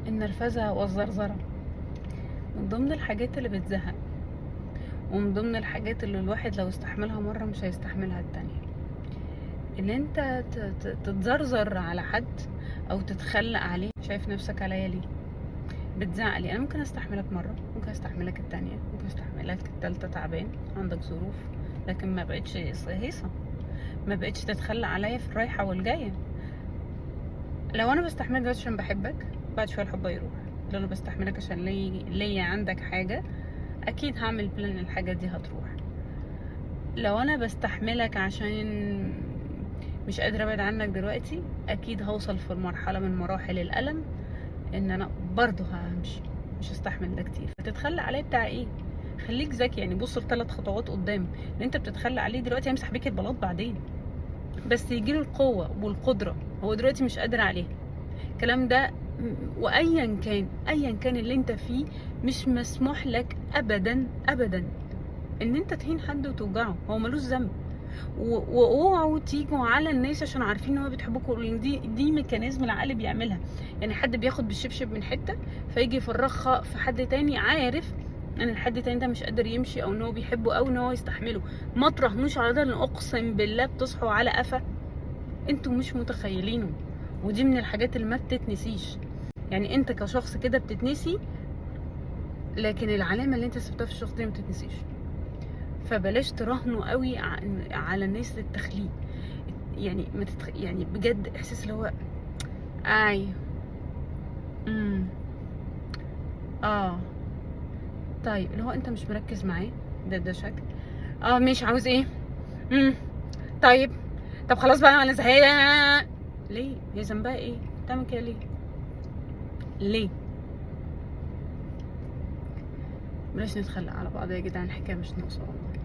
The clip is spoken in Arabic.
النرفزة والزرزرة من ضمن الحاجات اللي بتزهق، ومن ضمن الحاجات اللي الواحد لو استحملها مرة مش هيستحملها التانية. ان انت تتزرزر على حد او تتخلق عليه. شايف نفسك عليا ليه؟ بتزعلي. انا ممكن استحملك مرة، ممكن استحملك التانية، ممكن استحملك التالتة، تعبان عندك ظروف، لكن ما بقتش هيصة، ما بقتش تتخلى عليا في الرايحة والجاية. لو انا بستحملك دلوقتي عشان بحبك، بعد شوية الحب هيروح. لو انا بستحملك عشان ليا عندك حاجة، اكيد هعمل بلان الحاجة دي هتروح. لو انا بستحملك عشان مش قادرة ابعد عنك دلوقتي، اكيد هوصل في مرحلة من مراحل الالم ان انا برضو همشي، مش هستحمل ده كتير. فتتخلى عليه بتاع ايه؟ خليك ذكي، يعني بص ل3 خطوات قدام. اللي انت بتتخلى عليه دلوقتي هيمسح بيك البلاط بعدين، بس يجيله القوة والقدرة، هو دلوقتي مش قادر عليها. الكلام ده وايا كان، ايا كان اللي انت فيه، مش مسموح لك ابدا ابدا ان انت تهين حد وتوجعه، هو ملوش ذنب. واوعوا تيجوا على الناس عشان عارفين ان هو بتحبكم، لان دي ميكانيزم العقل بيعملها. يعني حد بياخد بالشبشب من حته، فيجي يفرغها في حد تاني، عارف ان الحد تاني ده مش قادر يمشي، او ان هو بيحبه، او ان هو يستحمله. ما تراهنوش على ده، لان اقسم بالله بتصحوا على قفا انتوا مش متخيلينه. ودي من الحاجات اللي ما بتتنسيش. يعني انت كشخص كده بتتنسي، لكن العلامه اللي انت سبتها في الشخص دي ما بتتنسيش. فبلاش تراهنوا قوي على الناس للتخليق. يعني ما يعني بجد احساس اللي هو اي امم اه طيب، اللي هو انت مش مركز معاه، ده شكل. مش عاوز ايه؟ امم طيب، طب خلاص بقى انا زهقانه. ليه؟ هي ذنبها ايه تعمل كده؟ ليه؟ بلاش نتخلق على بعض يا جدعان، الحكايه مش ناقصه والله.